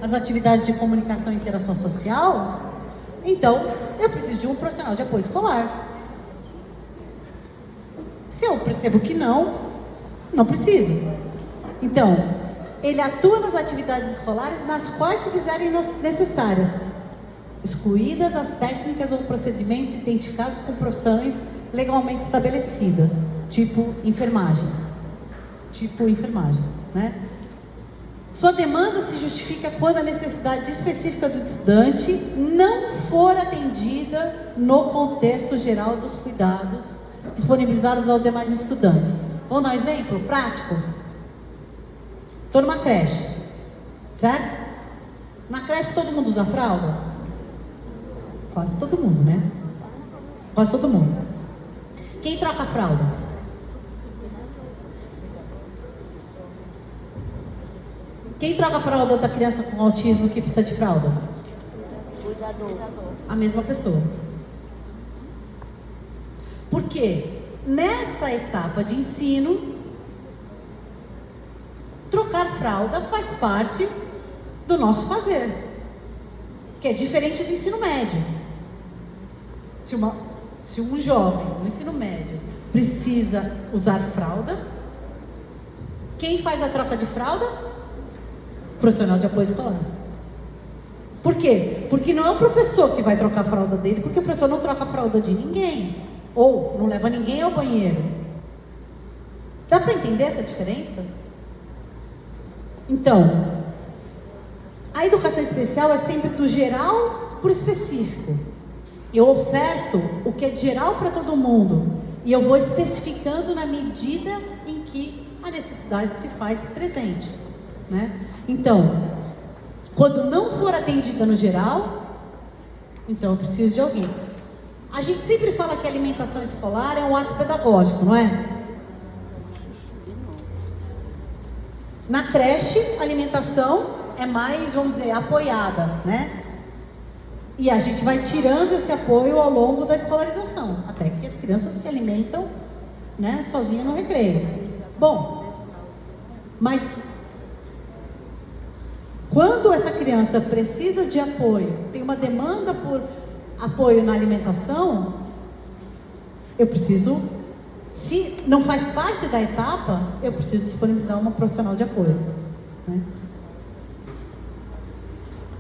as atividades de comunicação e interação social, então eu preciso de um profissional de apoio escolar. Se eu percebo que não precisa. Então, ele atua nas atividades escolares nas quais se fizerem necessárias, excluídas as técnicas ou procedimentos identificados com profissões legalmente estabelecidas, tipo enfermagem, né? Sua demanda se justifica quando a necessidade específica do estudante não for atendida no contexto geral dos cuidados disponibilizados aos demais estudantes. Vamos dar um exemplo prático? Estou numa creche, certo? Na creche todo mundo usa fralda? Quase todo mundo, né? Quase todo mundo. Quem troca a fralda? Quem troca a fralda da criança com autismo que precisa de fralda? Cuidador. A mesma pessoa. Por quê? Nessa etapa de ensino, trocar fralda faz parte do nosso fazer, que é diferente do ensino médio. Se um jovem no ensino médio precisa usar fralda, quem faz a troca de fralda? O profissional de apoio escolar. Por quê? Porque não é o professor que vai trocar a fralda dele, porque o professor não troca a fralda de ninguém, ou não leva ninguém ao banheiro. Dá para entender essa diferença? Então, a educação especial é sempre do geral para o específico. Eu oferto o que é geral para todo mundo e eu vou especificando na medida em que a necessidade se faz presente, né? Então, quando não for atendida no geral, então eu preciso de alguém. A gente sempre fala que a alimentação escolar é um ato pedagógico, não é? Na creche, a alimentação é mais, vamos dizer, apoiada, né? E a gente vai tirando esse apoio ao longo da escolarização, até que as crianças se alimentam, né, sozinhas no recreio. Bom, mas quando essa criança precisa de apoio, tem uma demanda por apoio na alimentação, eu preciso, se não faz parte da etapa, eu preciso disponibilizar uma profissional de apoio, né?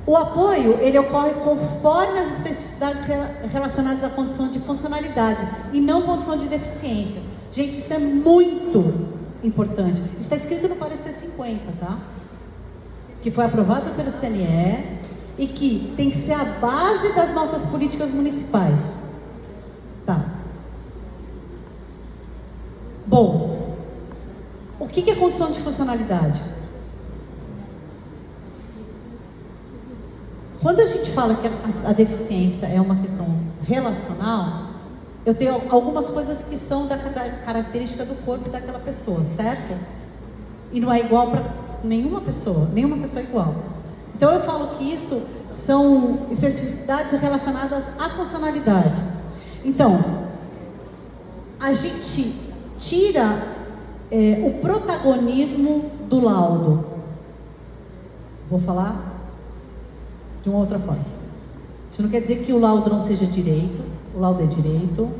O apoio, ele ocorre conforme as especificidades relacionadas à condição de funcionalidade e não condição de deficiência. Gente, isso é muito importante. Isso está escrito no parecer 50, tá? Que foi aprovado pelo CNE e que tem que ser a base das nossas políticas municipais. Tá. Bom, o que é condição de funcionalidade? Quando a gente fala que a deficiência é uma questão relacional, eu tenho algumas coisas que são da característica do corpo daquela pessoa, certo? E não é igual para nenhuma pessoa é igual. Então eu falo que isso são especificidades relacionadas à funcionalidade. Então, a gente tira o protagonismo do laudo. Vou falar de uma outra forma. Isso não quer dizer que o laudo não seja direito. O laudo é direito.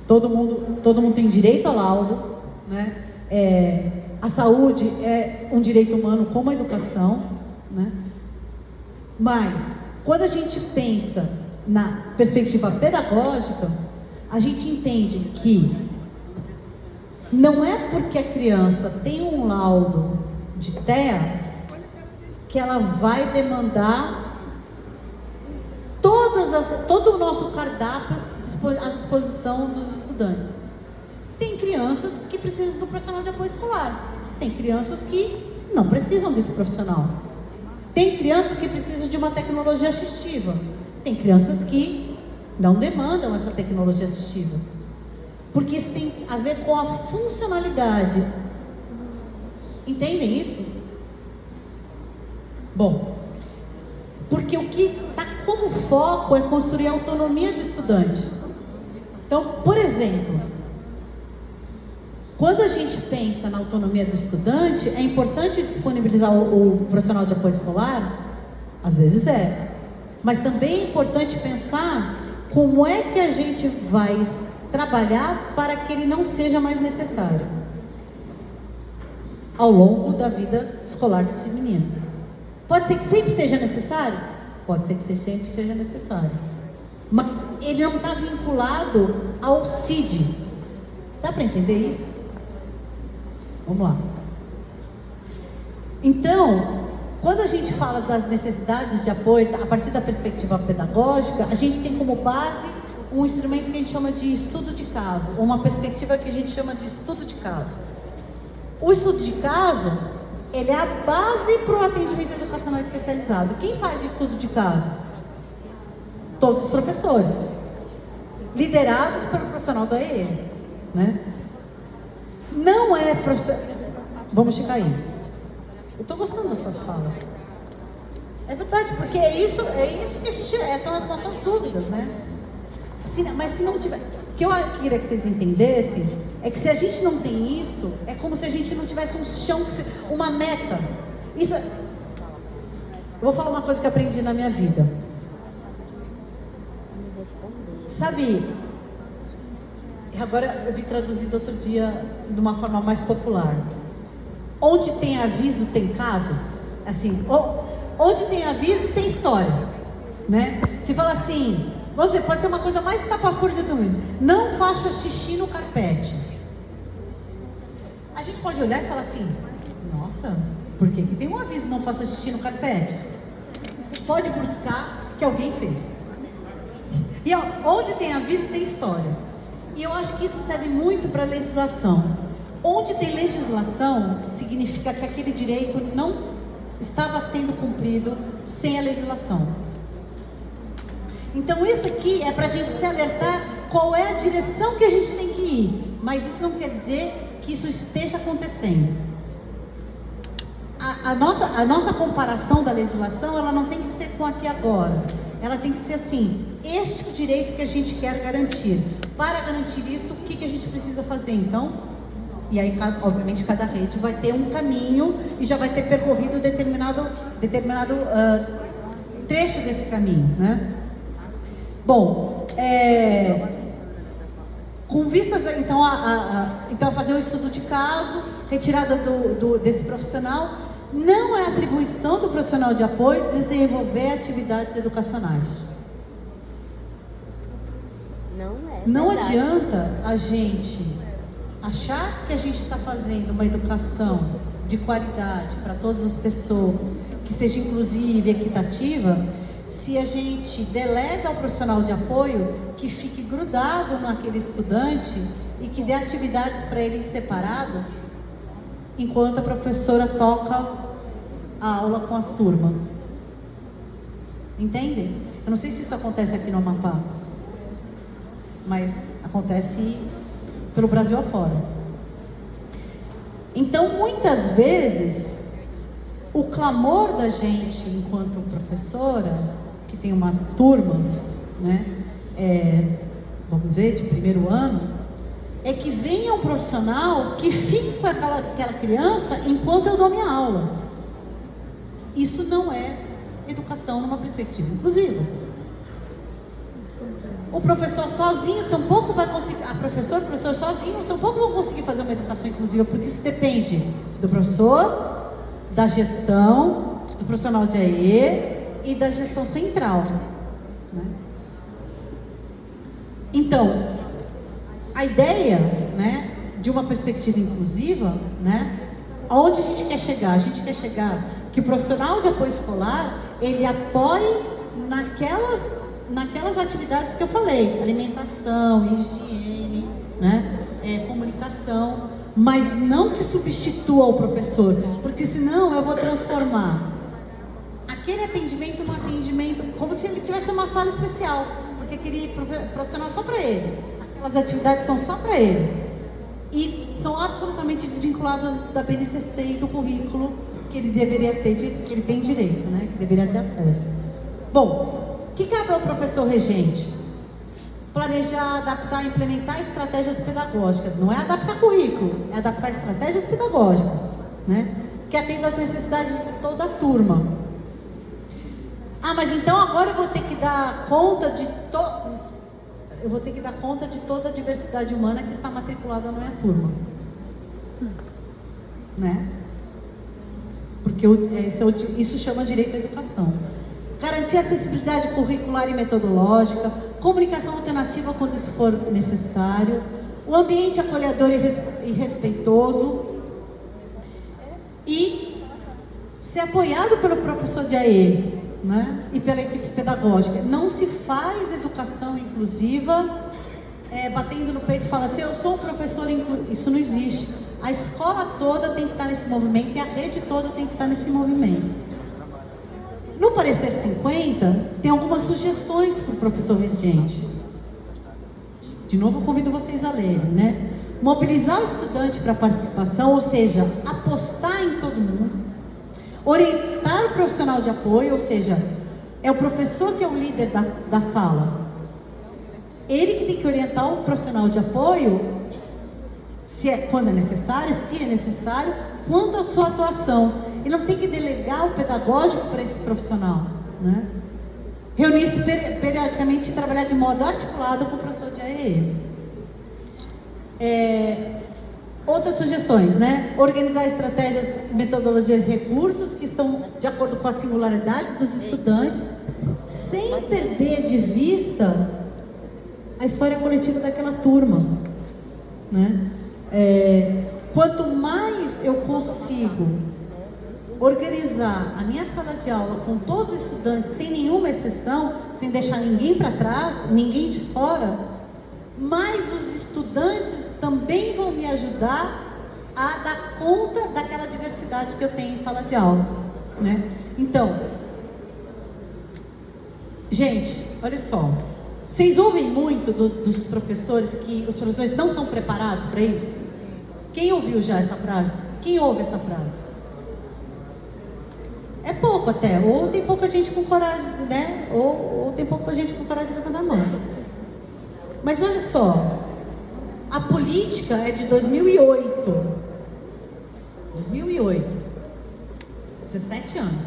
Todo mundo tem direito ao laudo, né? A saúde é um direito humano como a educação, né? Mas quando a gente pensa na perspectiva pedagógica, a gente entende que não é porque a criança tem um laudo de TEA que ela vai demandar todo o nosso cardápio à disposição dos estudantes. Tem crianças que precisam do profissional de apoio escolar. Tem crianças que não precisam desse profissional. Tem crianças que precisam de uma tecnologia assistiva. Tem crianças que não demandam essa tecnologia assistiva. Porque isso tem a ver com a funcionalidade. Entendem isso? Bom, porque o que está como foco é construir a autonomia do estudante. Então, por exemplo, quando a gente pensa na autonomia do estudante, é importante disponibilizar o profissional de apoio escolar? Às vezes é. Mas também é importante pensar como é que a gente vai trabalhar para que ele não seja mais necessário ao longo da vida escolar desse menino. Pode ser que sempre seja necessário? Pode ser que sempre seja necessário. Mas ele não está vinculado ao CID. Dá para entender isso? Vamos lá. Então, quando a gente fala das necessidades de apoio, a partir da perspectiva pedagógica, a gente tem como base um instrumento que a gente chama de estudo de caso, ou uma perspectiva que a gente chama de estudo de caso. O estudo de caso, ele é a base para o atendimento educacional especializado. Quem faz o estudo de caso? Todos os professores, liderados pelo profissional da EE, né? Não é professor... Vamos checar aí. Eu estou gostando das suas falas. É verdade, porque é isso que a gente são as nossas dúvidas, né? Mas se não tiver... O que eu queria que vocês entendessem é que se a gente não tem isso, é como se a gente não tivesse um chão, uma meta. Isso... Eu vou falar uma coisa que aprendi na minha vida. Sabe, agora eu vi traduzido outro dia de uma forma mais popular. Onde tem aviso tem caso. Assim, onde tem aviso tem história, né? Se fala assim, você pode ser uma coisa mais estapafúrdia do mundo. Não faça xixi no carpete. A gente pode olhar e falar assim, nossa, por que tem um aviso não faça xixi no carpete? Pode buscar que alguém fez. E onde tem aviso tem história. E eu acho que isso serve muito para a legislação. Onde tem legislação, significa que aquele direito não estava sendo cumprido sem a legislação. Então isso aqui é para a gente se alertar qual é a direção que a gente tem que ir. Mas isso não quer dizer que isso esteja acontecendo. A nossa comparação da legislação, ela não tem que ser com aqui agora. Ela tem que ser assim, este é o direito que a gente quer garantir. Para garantir isso, o que a gente precisa fazer então? E aí, obviamente, cada rede vai ter um caminho e já vai ter percorrido determinado trecho desse caminho, né? Bom, com vistas então a fazer um estudo de caso, retirada desse profissional, não é atribuição do profissional de apoio desenvolver atividades educacionais. Não adianta a gente achar que a gente está fazendo uma educação de qualidade para todas as pessoas, que seja inclusiva e equitativa, se a gente delega ao profissional de apoio que fique grudado naquele estudante e que dê atividades para ele separado, enquanto a professora toca a aula com a turma. Entendem? Eu não sei se isso acontece aqui no Amapá, mas acontece pelo Brasil afora. Então, muitas vezes, o clamor da gente, enquanto professora, que tem uma turma, né, vamos dizer, de primeiro ano, é que venha um profissional que fique com aquela criança enquanto eu dou minha aula. Isso não é educação numa perspectiva inclusiva. O professor sozinho tampouco vai conseguir, o professor sozinho tampouco vão conseguir fazer uma educação inclusiva, porque isso depende do professor, da gestão, do profissional de AE e da gestão central, né? Então, a ideia, né, de uma perspectiva inclusiva, né, aonde a gente quer chegar? A gente quer chegar que o profissional de apoio escolar, ele apoie naquelas atividades que eu falei, alimentação, higiene, né, comunicação, mas não que substitua o professor, porque senão eu vou transformar aquele atendimento num atendimento como se ele tivesse uma sala especial, porque aquele profissional é só para ele, aquelas atividades são só para ele e são absolutamente desvinculadas da BNCC e do currículo que ele deveria ter, que ele tem direito, né, que deveria ter acesso. Bom, o que cabe ao professor regente? planejar, adaptar, implementar estratégias pedagógicas. Não é adaptar currículo, é adaptar estratégias pedagógicas, né? Que atendam às necessidades de toda a turma. Ah, mas então agora eu vou ter que dar conta de toda a diversidade humana que está matriculada na minha turma, né? Porque isso chama direito à educação. Garantir acessibilidade curricular e metodológica, comunicação alternativa quando isso for necessário, o ambiente acolhedor e respeitoso, e ser apoiado pelo professor de AE, né? E pela equipe pedagógica. Não se faz educação inclusiva batendo no peito e falando assim, eu sou um professor inclusivo. Isso não existe. A escola toda tem que estar nesse movimento e a rede toda tem que estar nesse movimento. No parecer 50, tem algumas sugestões para o professor regente. De novo, eu convido vocês a lerem, né? Mobilizar o estudante para a participação, ou seja, apostar em todo mundo. Orientar o profissional de apoio, ou seja, é o professor que é o líder da sala. Ele que tem que orientar o profissional de apoio, quando é necessário, se é necessário, quanto à sua atuação. Ele não tem que delegar o pedagógico para esse profissional, né? Reunir-se periodicamente e trabalhar de modo articulado com o professor de AE. Outras sugestões, né? Organizar estratégias, metodologias e recursos que estão de acordo com a singularidade dos estudantes, sem perder de vista a história coletiva daquela turma, né? Quanto mais eu consigo organizar a minha sala de aula com todos os estudantes, sem nenhuma exceção, sem deixar ninguém para trás, ninguém de fora, mais os estudantes também vão me ajudar a dar conta daquela diversidade que eu tenho em sala de aula, né? Então, gente, olha só, vocês ouvem muito dos professores que os professores não estão preparados para isso? Quem ouviu já essa frase? Quem ouve essa frase? É pouco até, ou tem pouca gente com coragem, né? Ou tem pouca gente com coragem de levantar a mão. Mas olha só, a política é de 2008. 2008. 17 anos.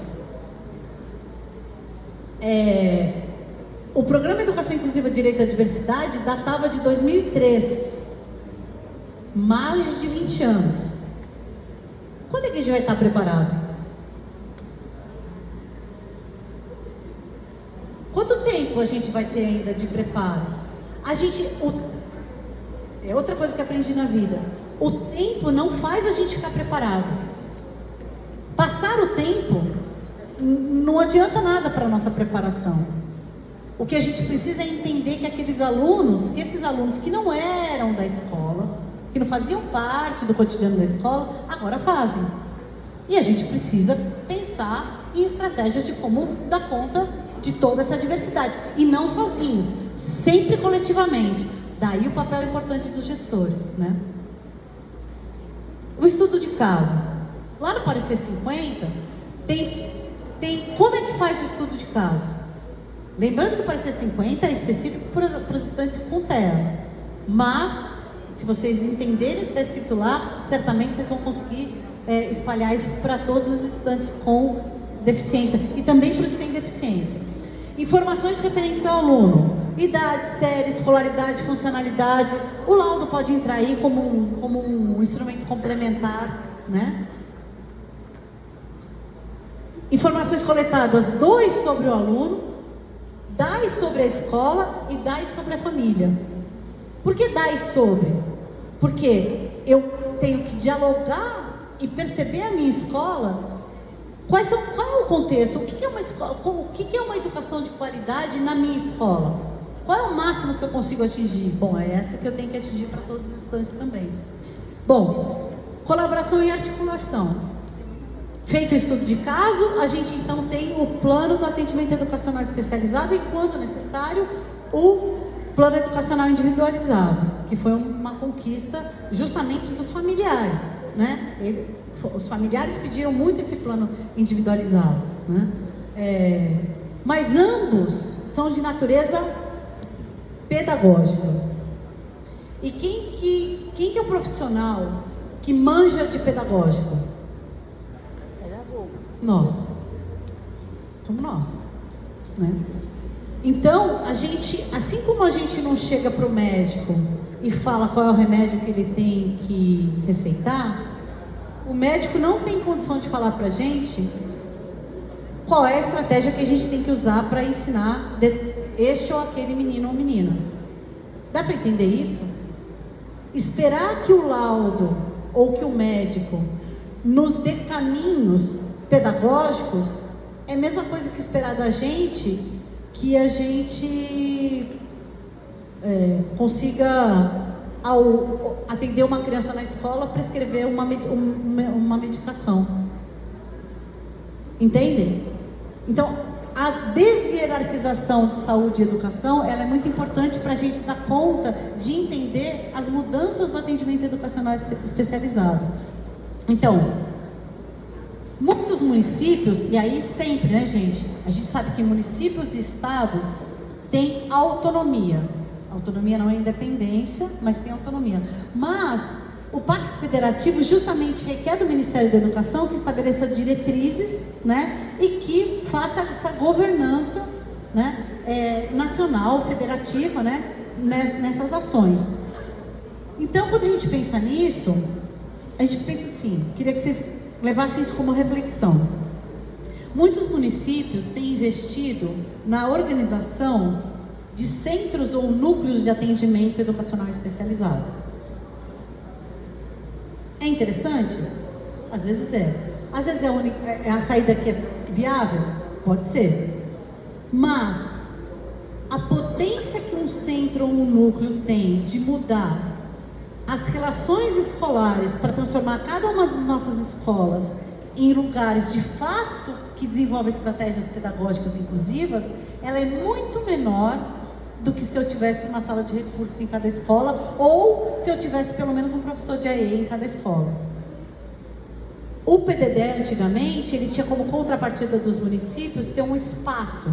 O Programa Educação Inclusiva Direito à Diversidade datava de 2003. Mais de 20 anos. Quando é que a gente vai estar preparado? Quanto tempo a gente vai ter ainda de preparo? É outra coisa que aprendi na vida. O tempo não faz a gente ficar preparado. Passar o tempo não adianta nada para a nossa preparação. O que a gente precisa é entender que esses alunos que não eram da escola, que não faziam parte do cotidiano da escola, agora fazem. E a gente precisa pensar em estratégias de como dar conta de toda essa diversidade. E não sozinhos, sempre coletivamente. Daí o papel importante dos gestores, né? O estudo de caso. Lá no Parecer 50, tem como é que faz o estudo de caso? Lembrando que o Parecer 50 é específico para os estudantes com TEA. Mas, se vocês entenderem o que está escrito lá, certamente vocês vão conseguir espalhar isso para todos os estudantes com deficiência e também para os sem deficiência. Informações referentes ao aluno, idade, série, escolaridade, funcionalidade. O laudo pode entrar aí como um instrumento complementar, né? Informações coletadas, 2 sobre o aluno, 10 sobre a escola e 10 sobre a família. Por que 10 sobre? Porque eu tenho que dialogar e perceber a minha escola. Qual é o contexto? O que é uma escola? O que é uma educação de qualidade na minha escola? Qual é o máximo que eu consigo atingir? Bom, é essa que eu tenho que atingir para todos os estudantes também. Bom, colaboração e articulação. Feito o estudo de caso, a gente então tem o plano do atendimento educacional especializado e, quando necessário, o plano educacional individualizado, que foi uma conquista justamente dos familiares, né? Os familiares pediram muito esse plano individualizado, né? Mas ambos são de natureza pedagógica. E quem que é o profissional que manja de pedagógico? Pedagogo. Nós. Somos nós, né? Então, a gente, assim como a gente não chega para o médico e fala qual é o remédio que ele tem que receitar, o médico não tem condição de falar para a gente qual é a estratégia que a gente tem que usar para ensinar este ou aquele menino ou menina. Dá para entender isso? Esperar que o laudo ou que o médico nos dê caminhos pedagógicos é a mesma coisa que esperar da gente que a gente consiga, ao atender uma criança na escola, prescrever uma medicação. Entendem? Então, a deshierarquização de saúde e educação, ela é muito importante para a gente dar conta de entender as mudanças do atendimento educacional especializado. Então, muitos municípios, e aí sempre, né, gente? A gente sabe que municípios e estados têm autonomia. Autonomia não é independência, mas tem autonomia. Mas o Pacto Federativo justamente requer do Ministério da Educação que estabeleça diretrizes, né, e que faça essa governança, né, nacional, federativa, né, nessas ações. Então, quando a gente pensa nisso, a gente pensa assim, queria que vocês levassem isso como reflexão. Muitos municípios têm investido na organização de centros ou núcleos de atendimento educacional especializado. É interessante? Às vezes é. Às vezes é a saída que é viável? Pode ser. Mas a potência que um centro ou um núcleo tem de mudar as relações escolares para transformar cada uma das nossas escolas em lugares de fato que desenvolvem estratégias pedagógicas inclusivas, ela é muito menor do que se eu tivesse uma sala de recursos em cada escola, ou se eu tivesse pelo menos um professor de AE em cada escola. O PDD antigamente, ele tinha como contrapartida dos municípios ter um espaço,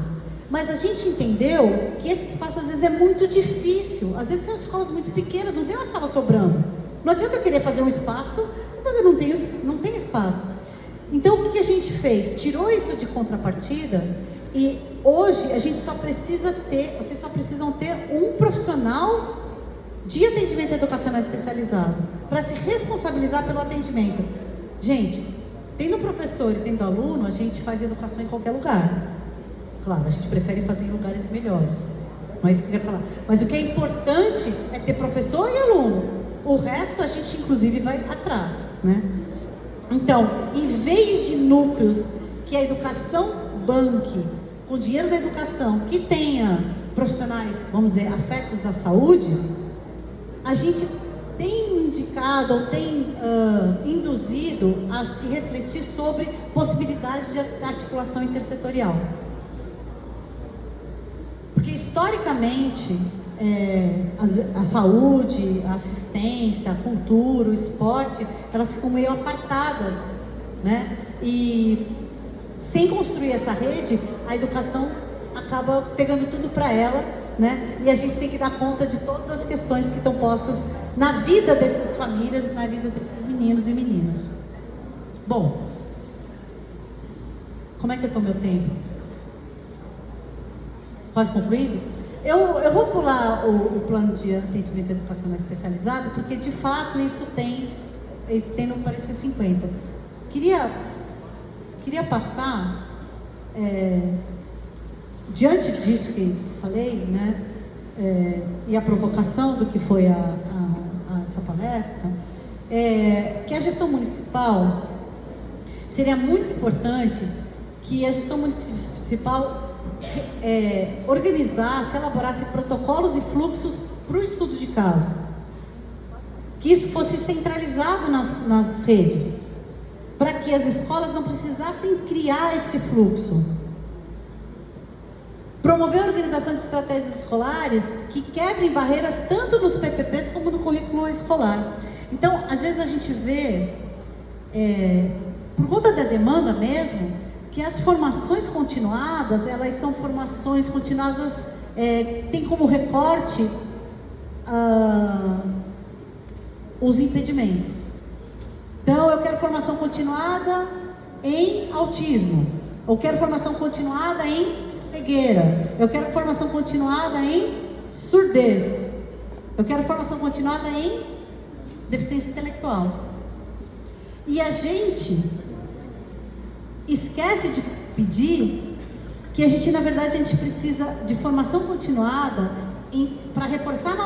mas a gente entendeu que esse espaço às vezes é muito difícil, às vezes são escolas muito pequenas, não tem uma sala sobrando, não adianta eu querer fazer um espaço, porque não tem espaço. Então o que a gente fez? Tirou isso de contrapartida. E hoje a gente vocês só precisam ter um profissional de atendimento educacional especializado para se responsabilizar pelo atendimento. Gente, tendo professor e tendo aluno, a gente faz educação em qualquer lugar. Claro, a gente prefere fazer em lugares melhores. Mas o que é importante é ter professor e aluno. O resto a gente inclusive vai atrás, né? Então, em vez de núcleos que a educação banque com dinheiro da educação, que tenha profissionais, vamos dizer, afetos à saúde, a gente tem indicado ou tem induzido a se refletir sobre possibilidades de articulação intersetorial. Porque historicamente, a saúde, a assistência, a cultura, o esporte, elas ficam meio apartadas, né? E sem construir essa rede, a educação acaba pegando tudo para ela, né? E a gente tem que dar conta de todas as questões que estão postas na vida dessas famílias, na vida desses meninos e meninas. Bom, como é que eu estou meu tempo? Quase concluído? Eu vou pular o plano de atendimento educacional especializado, porque de fato isso tem no parecer 50. Queria passar, diante disso que falei, né, e a provocação do que foi essa palestra, que a gestão municipal, seria muito importante que a gestão municipal organizasse, elaborasse protocolos e fluxos para o estudo de caso, que isso fosse centralizado nas redes, para que as escolas não precisassem criar esse fluxo. Promover a organização de estratégias escolares que quebrem barreiras tanto nos PPPs como no currículo escolar. Então, às vezes a gente vê, por conta da demanda mesmo, que as formações continuadas, elas são formações continuadas tem como recorte os impedimentos. Então, eu quero formação continuada em autismo, eu quero formação continuada em cegueira, eu quero formação continuada em surdez, eu quero formação continuada em deficiência intelectual. E a gente esquece de pedir que a gente, na verdade, a gente precisa de formação continuada para reforçar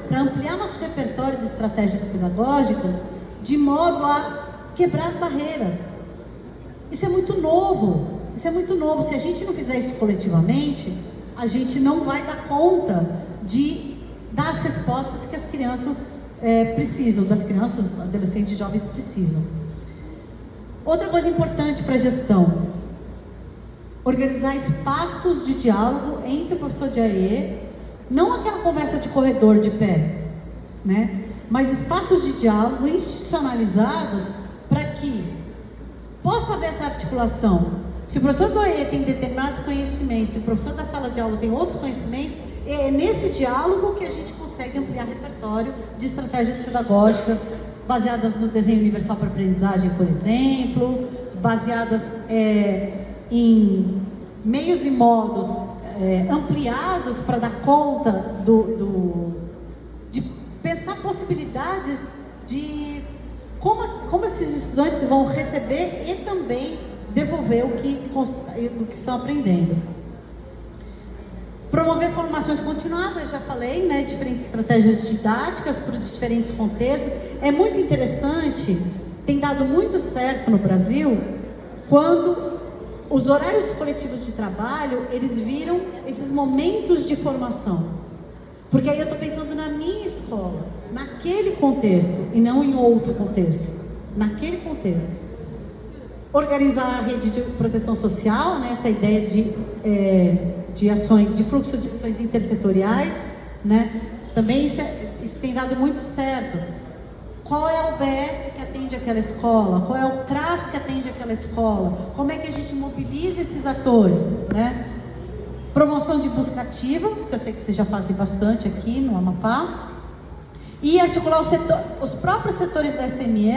para ampliar nosso repertório de estratégias pedagógicas, de modo a quebrar as barreiras. Isso é muito novo. Isso é muito novo. Se a gente não fizer isso coletivamente, a gente não vai dar conta de dar as respostas que as crianças precisam, das crianças, adolescentes e jovens precisam. Outra coisa importante para a gestão: organizar espaços de diálogo entre o professor de AE, não aquela conversa de corredor de pé, né? Mas espaços de diálogo institucionalizados para que possa haver essa articulação. Se o professor do AE tem determinados conhecimentos, se o professor da sala de aula tem outros conhecimentos, é nesse diálogo que a gente consegue ampliar repertório de estratégias pedagógicas baseadas no desenho universal para aprendizagem, por exemplo, baseadas em meios e modos ampliados para dar conta de pensar possibilidades de como esses estudantes vão receber e também devolver o que estão aprendendo. Promover formações continuadas, já falei, né? Diferentes estratégias didáticas para os diferentes contextos. É muito interessante, tem dado muito certo no Brasil, quando os horários coletivos de trabalho, eles viram esses momentos de formação. Porque aí eu estou pensando na minha escola, naquele contexto, e não em outro contexto. Naquele contexto. Organizar a rede de proteção social, né? Essa ideia de ações, de fluxo de ações intersetoriais, né? Também isso tem dado muito certo. Qual é o BS que atende aquela escola? Qual é o CRAS que atende aquela escola? Como é que a gente mobiliza esses atores, né? Promoção de busca ativa, que eu sei que vocês já fazem bastante aqui no Amapá. E articular os próprios setores da SME,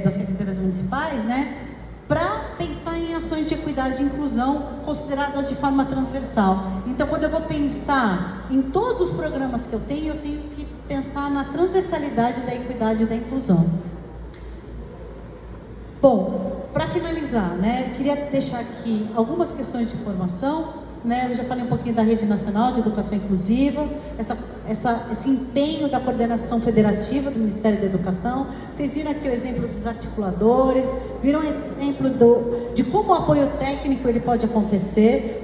das secretarias municipais, né? Para pensar em ações de equidade e inclusão consideradas de forma transversal. Então, quando eu vou pensar em todos os programas que eu tenho que pensar na transversalidade da equidade e da inclusão. Bom, para finalizar, né, queria deixar aqui algumas questões de formação, né? Eu já falei um pouquinho da Rede Nacional de Educação Inclusiva, esse empenho da coordenação federativa do Ministério da Educação. Vocês viram aqui o exemplo dos articuladores, viram o exemplo de como o apoio técnico ele pode acontecer.